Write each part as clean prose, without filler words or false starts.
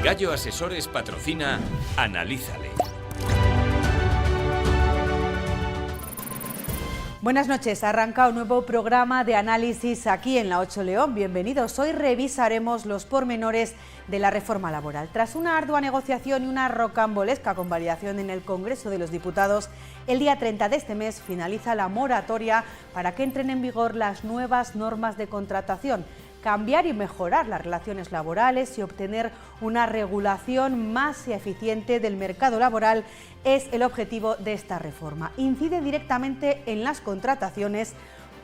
Gallo Asesores patrocina Analízale. Buenas noches, arranca un nuevo programa de análisis aquí en la 8 León. Bienvenidos. Hoy revisaremos los pormenores de la reforma laboral. Tras una ardua negociación y una rocambolesca convalidación en el Congreso de los Diputados, el día 30 de este mes finaliza la moratoria para que entren en vigor las nuevas normas de contratación. Cambiar y mejorar las relaciones laborales y obtener una regulación más eficiente del mercado laboral es el objetivo de esta reforma. Incide directamente en las contrataciones,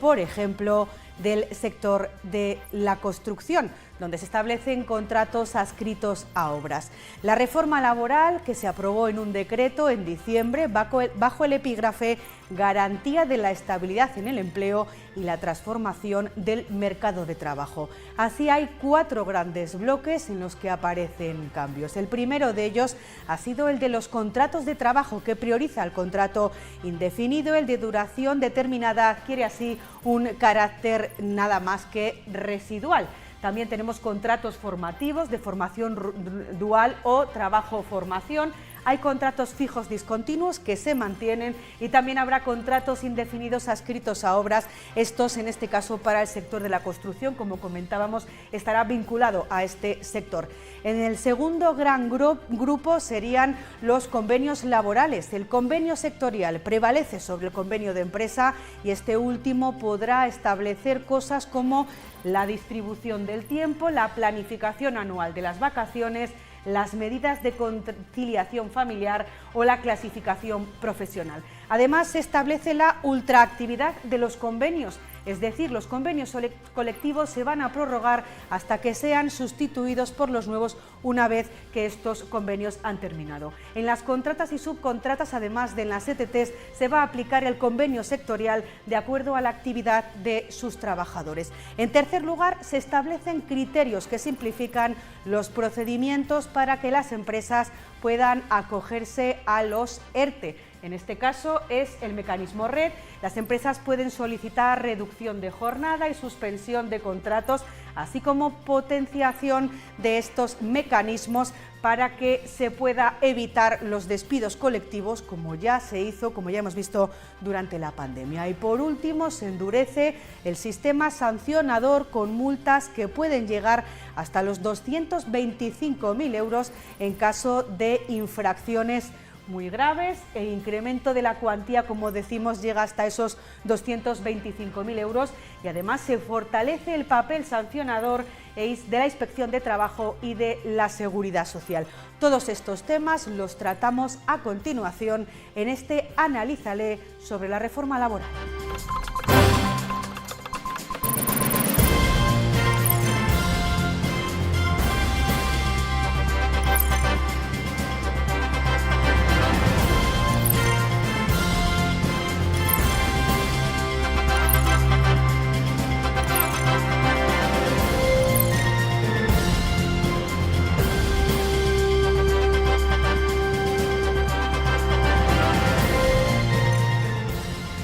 por ejemplo, del sector de la construcción, donde se establecen contratos adscritos a obras. La reforma laboral, que se aprobó en un decreto en diciembre, bajo el epígrafe Garantía de la estabilidad en el empleo y la transformación del mercado de trabajo. Así hay 4 grandes bloques en los que aparecen cambios. El primero de ellos ha sido el de los contratos de trabajo, que prioriza el contrato indefinido. El de duración determinada adquiere así un carácter nada más que residual. También tenemos contratos formativos de formación dual o trabajo-formación. Hay contratos fijos discontinuos que se mantienen y también habrá contratos indefinidos adscritos a obras. Estos, en este caso, para el sector de la construcción, como comentábamos, estará vinculado a este sector. En el segundo gran grupo serían los convenios laborales. El convenio sectorial prevalece sobre el convenio de empresa y este último podrá establecer cosas como la distribución del tiempo, la planificación anual de las vacaciones, las medidas de conciliación familiar o la clasificación profesional. Además, se establece la ultraactividad de los convenios, es decir, los convenios colectivos se van a prorrogar hasta que sean sustituidos por los nuevos una vez que estos convenios han terminado. En las contratas y subcontratas, además de en las ETTs, se va a aplicar el convenio sectorial de acuerdo a la actividad de sus trabajadores. En tercer lugar, se establecen criterios que simplifican los procedimientos para que las empresas puedan acogerse a los ERTE. En este caso es el mecanismo RED. Las empresas pueden solicitar reducción de jornada y suspensión de contratos, así como potenciación de estos mecanismos para que se pueda evitar los despidos colectivos, como ya se hizo, como ya hemos visto durante la pandemia. Y por último, se endurece el sistema sancionador con multas que pueden llegar hasta los 225.000 euros en caso de infracciones muy graves. El incremento de la cuantía, como decimos, llega hasta esos 225.000 euros y además se fortalece el papel sancionador de la Inspección de Trabajo y de la Seguridad Social. Todos estos temas los tratamos a continuación en este Analízale sobre la reforma laboral.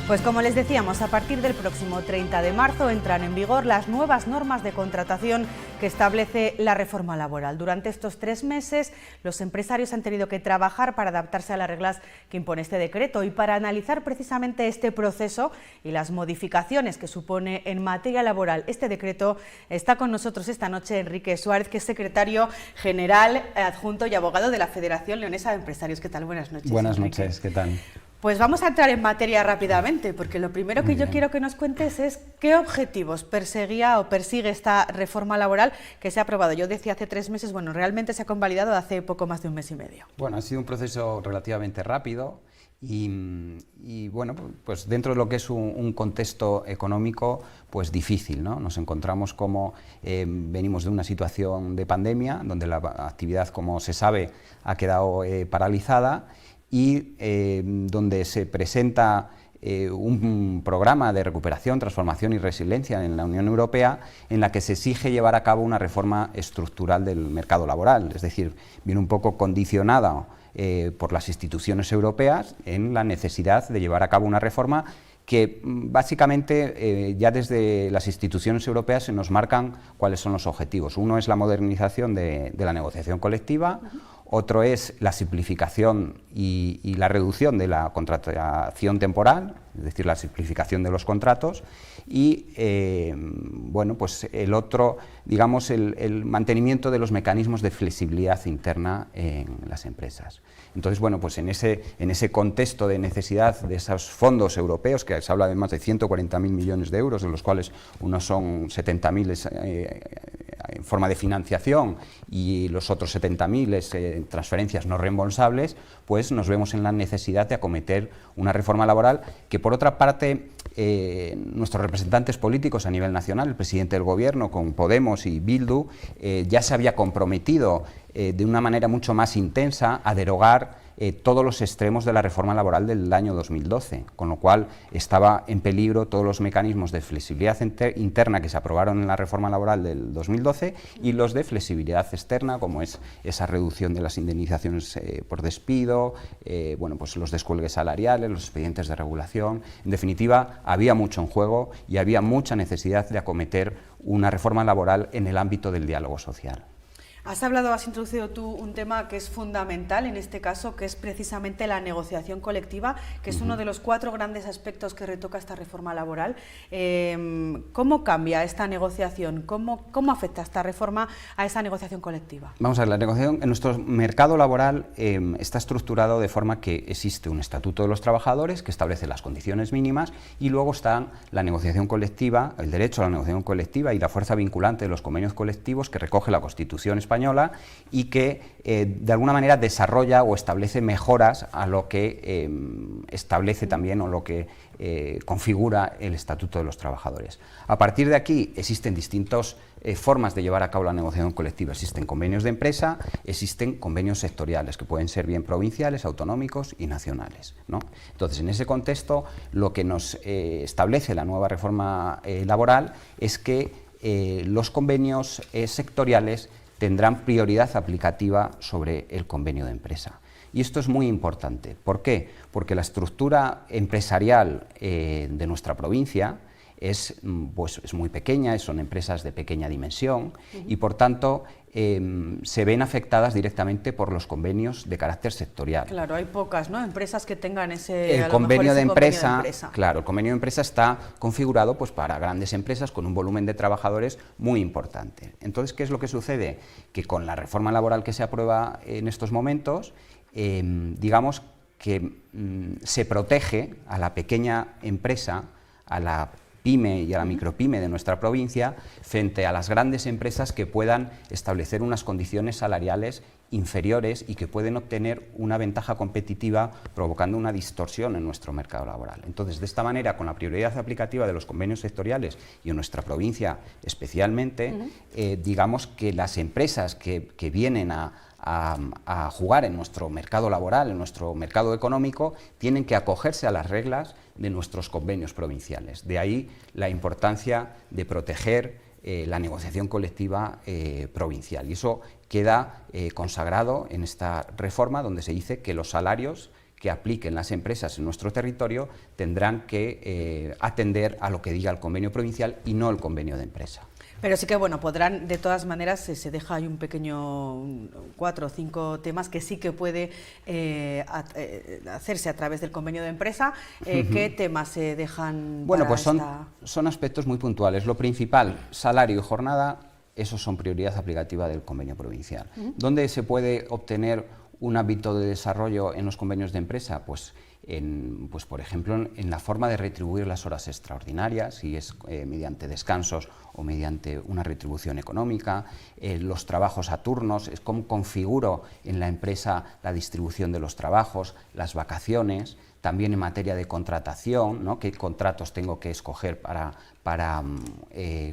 Pues como les decíamos, a partir del próximo 30 de marzo entran en vigor las nuevas normas de contratación que establece la reforma laboral. Durante estos 3 meses, los empresarios han tenido que trabajar para adaptarse a las reglas que impone este decreto, y para analizar precisamente este proceso y las modificaciones que supone en materia laboral este decreto, está con nosotros esta noche Enrique Suárez, que es secretario general adjunto y abogado de la Federación Leonesa de Empresarios. ¿Qué tal? Buenas noches. Buenas Enrique. noches, ¿qué tal? Pues vamos a entrar en materia rápidamente, porque lo primero que yo quiero que nos cuentes es qué objetivos perseguía o persigue esta reforma laboral que se ha aprobado. Yo decía hace 3 meses, bueno, realmente se ha convalidado hace poco más de 1 mes y medio. Bueno, ha sido un proceso relativamente rápido y bueno, pues dentro de lo que es un contexto económico pues difícil, ¿no? Nos encontramos como venimos de una situación de pandemia, donde la actividad, como se sabe, ha quedado paralizada, y donde se presenta un programa de recuperación, transformación y resiliencia en la Unión Europea, en la que se exige llevar a cabo una reforma estructural del mercado laboral, es decir, viene un poco condicionada por las instituciones europeas en la necesidad de llevar a cabo una reforma que básicamente ya desde las instituciones europeas se nos marcan cuáles son los objetivos. Uno es la modernización de la negociación colectiva, otro es la simplificación y la reducción de la contratación temporal, es decir, la simplificación de los contratos, y bueno, pues el otro, digamos, el mantenimiento de los mecanismos de flexibilidad interna en las empresas. Entonces, bueno, pues en ese contexto de necesidad de esos fondos europeos, que se habla de más de 140.000 millones de euros, de los cuales unos son 70.000 en forma de financiación y los otros 70.000 transferencias no reembolsables, pues nos vemos en la necesidad de acometer una reforma laboral que, por otra parte, nuestros representantes políticos a nivel nacional, el presidente del Gobierno con Podemos y Bildu, ya se había comprometido de una manera mucho más intensa a derogar todos los extremos de la reforma laboral del año 2012, con lo cual estaba en peligro todos los mecanismos de flexibilidad interna que se aprobaron en la reforma laboral del 2012 y los de flexibilidad externa, como es esa reducción de las indemnizaciones por despido, bueno, pues los descuelgues salariales, los expedientes de regulación. En definitiva, había mucho en juego y había mucha necesidad de acometer una reforma laboral en el ámbito del diálogo social. Has introducido tú un tema que es fundamental en este caso, que es precisamente la negociación colectiva, que es uno de los 4 grandes aspectos que retoca esta reforma laboral. ¿Cómo cambia esta negociación? ¿Cómo afecta esta reforma a esa negociación colectiva? Vamos a ver, la negociación en nuestro mercado laboral está estructurado de forma que existe un estatuto de los trabajadores que establece las condiciones mínimas y luego está la negociación colectiva, el derecho a la negociación colectiva y la fuerza vinculante de los convenios colectivos que recoge la Constitución española y que de alguna manera desarrolla o establece mejoras a lo que establece también o lo que configura el Estatuto de los Trabajadores. A partir de aquí existen distintas formas de llevar a cabo la negociación colectiva. Existen convenios de empresa, existen convenios sectoriales que pueden ser bien provinciales, autonómicos y nacionales, ¿no? Entonces, en ese contexto, lo que nos establece la nueva reforma laboral es que los convenios sectoriales tendrán prioridad aplicativa sobre el convenio de empresa. Y esto es muy importante. ¿Por qué? Porque la estructura empresarial de nuestra provincia es muy pequeña, son empresas de pequeña dimensión y, por tanto, se ven afectadas directamente por los convenios de carácter sectorial. Claro, hay pocas, ¿no?, empresas que tengan ese convenio de empresa. Claro, el convenio de empresa está configurado pues para grandes empresas con un volumen de trabajadores muy importante. Entonces, ¿qué es lo que sucede? Que con la reforma laboral que se aprueba en estos momentos, digamos que se protege a la pequeña empresa, a la pyme y a la micropyme de nuestra provincia frente a las grandes empresas que puedan establecer unas condiciones salariales inferiores y que pueden obtener una ventaja competitiva provocando una distorsión en nuestro mercado laboral. Entonces, de esta manera, con la prioridad aplicativa de los convenios sectoriales y en nuestra provincia especialmente, digamos que las empresas que vienen a jugar en nuestro mercado laboral, en nuestro mercado económico, tienen que acogerse a las reglas de nuestros convenios provinciales. De ahí la importancia de proteger la negociación colectiva provincial. Y eso queda consagrado en esta reforma, donde se dice que los salarios que apliquen las empresas en nuestro territorio tendrán que atender a lo que diga el convenio provincial y no el convenio de empresa. Pero sí que, bueno, podrán, de todas maneras, se deja ahí un pequeño 4 o 5 temas que sí que puede hacerse a través del convenio de empresa. ¿Qué temas se dejan? Bueno, pues son aspectos muy puntuales. Lo principal, salario y jornada, esos son prioridad aplicativa del convenio provincial. ¿Dónde se puede obtener un ámbito de desarrollo en los convenios de empresa? Pues por ejemplo, en la forma de retribuir las horas extraordinarias, si es mediante descansos o mediante una retribución económica, los trabajos a turnos, es cómo configuro en la empresa la distribución de los trabajos, las vacaciones, también en materia de contratación, ¿no?, qué contratos tengo que escoger para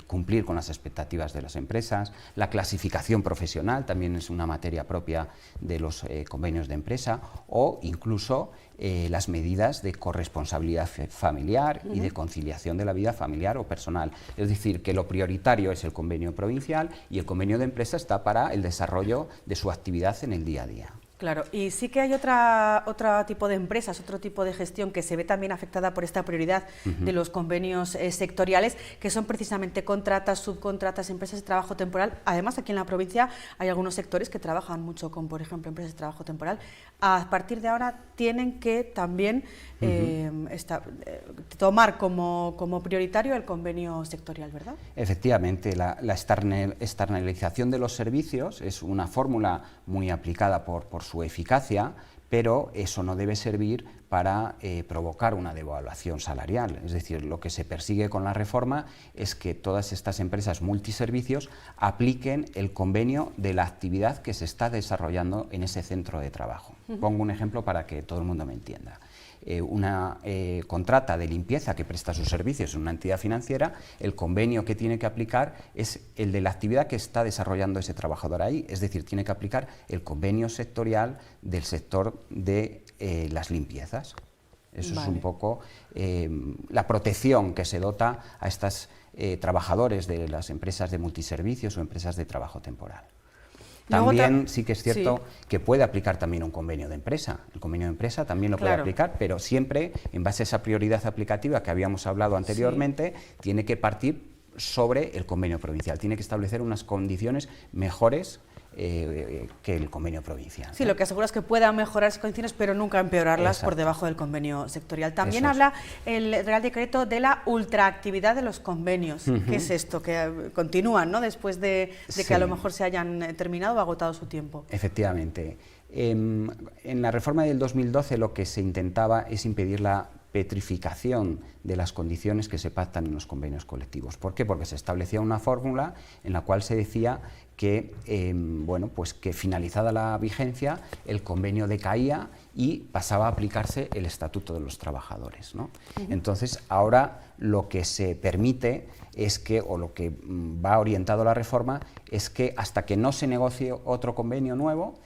cumplir con las expectativas de las empresas. La clasificación profesional también es una materia propia de los convenios de empresa, o incluso las medidas de corresponsabilidad familiar y de conciliación de la vida familiar o personal. Es decir, que lo prioritario es el convenio provincial y el convenio de empresa está para el desarrollo de su actividad en el día a día. Claro, y sí que hay otro tipo de empresas, otro tipo de gestión que se ve también afectada por esta prioridad de los convenios sectoriales, que son precisamente contratas, subcontratas, empresas de trabajo temporal. Además, aquí en la provincia hay algunos sectores que trabajan mucho con, por ejemplo, empresas de trabajo temporal. A partir de ahora tienen que también tomar como prioritario el convenio sectorial, ¿verdad? Efectivamente, la externalización de los servicios es una fórmula muy aplicada por su eficacia, pero eso no debe servir para provocar una devaluación salarial. Es decir, lo que se persigue con la reforma es que todas estas empresas multiservicios apliquen el convenio de la actividad que se está desarrollando en ese centro de trabajo. Pongo un ejemplo para que todo el mundo me entienda. Una contrata de limpieza que presta sus servicios en una entidad financiera, el convenio que tiene que aplicar es el de la actividad que está desarrollando ese trabajador ahí, es decir, tiene que aplicar el convenio sectorial del sector de las limpiezas. Eso es un poco la protección que se dota a estos trabajadores de las empresas de multiservicios o empresas de trabajo temporal. También sí que es cierto que puede aplicar también un convenio de empresa. El convenio de empresa también lo puede aplicar, pero siempre en base a esa prioridad aplicativa que habíamos hablado anteriormente, tiene que partir sobre el convenio provincial. Tiene que establecer unas condiciones mejores que el convenio provincial. Sí, lo que asegura es que pueda mejorar esas condiciones, pero nunca empeorarlas por debajo del convenio sectorial. También habla el Real Decreto de la ultraactividad de los convenios. ¿Qué es esto? Que continúan, ¿no?, después de que a lo mejor se hayan terminado o agotado su tiempo. Efectivamente. En la reforma del 2012 lo que se intentaba es impedir la petrificación de las condiciones que se pactan en los convenios colectivos. ¿Por qué? Porque se establecía una fórmula en la cual se decía que, que finalizada la vigencia, el convenio decaía y pasaba a aplicarse el Estatuto de los Trabajadores, ¿no? Entonces, ahora lo que se permite es que, o lo que va orientado a la reforma, es que hasta que no se negocie otro convenio nuevo,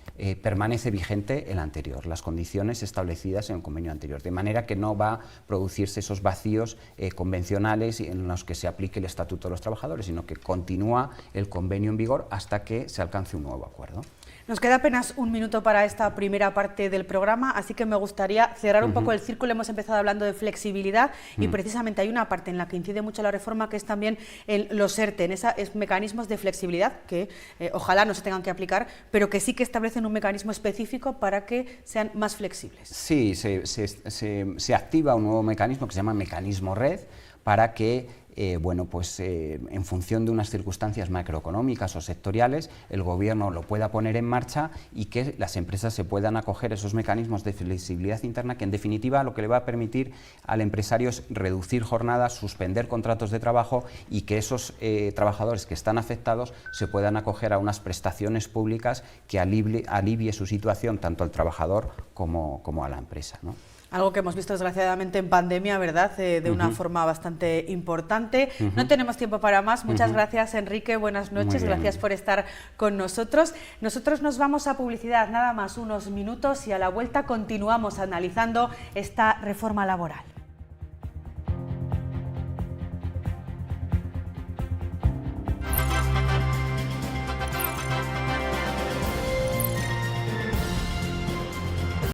permanece vigente el anterior, las condiciones establecidas en el convenio anterior, de manera que no va a producirse esos vacíos convencionales en los que se aplique el Estatuto de los Trabajadores, sino que continúa el convenio en vigor hasta que se alcance un nuevo acuerdo. Nos queda apenas un minuto para esta primera parte del programa, así que me gustaría cerrar un poco el círculo. Hemos empezado hablando de flexibilidad y precisamente hay una parte en la que incide mucho la reforma, que es también en los ERTE, en esos mecanismos de flexibilidad que ojalá no se tengan que aplicar, pero que sí que establecen un mecanismo específico para que sean más flexibles. Sí, se activa un nuevo mecanismo que se llama mecanismo red para que en función de unas circunstancias macroeconómicas o sectoriales, el Gobierno lo pueda poner en marcha y que las empresas se puedan acoger a esos mecanismos de flexibilidad interna, que en definitiva lo que le va a permitir al empresario es reducir jornadas, suspender contratos de trabajo y que esos trabajadores que están afectados se puedan acoger a unas prestaciones públicas que alivie su situación tanto al trabajador como a la empresa, ¿no? Algo que hemos visto desgraciadamente en pandemia, ¿verdad?, de una forma bastante importante. No tenemos tiempo para más. Muchas gracias, Enrique. Buenas noches. Gracias por estar con nosotros. Nosotros nos vamos a publicidad, nada más unos minutos, y a la vuelta continuamos analizando esta reforma laboral.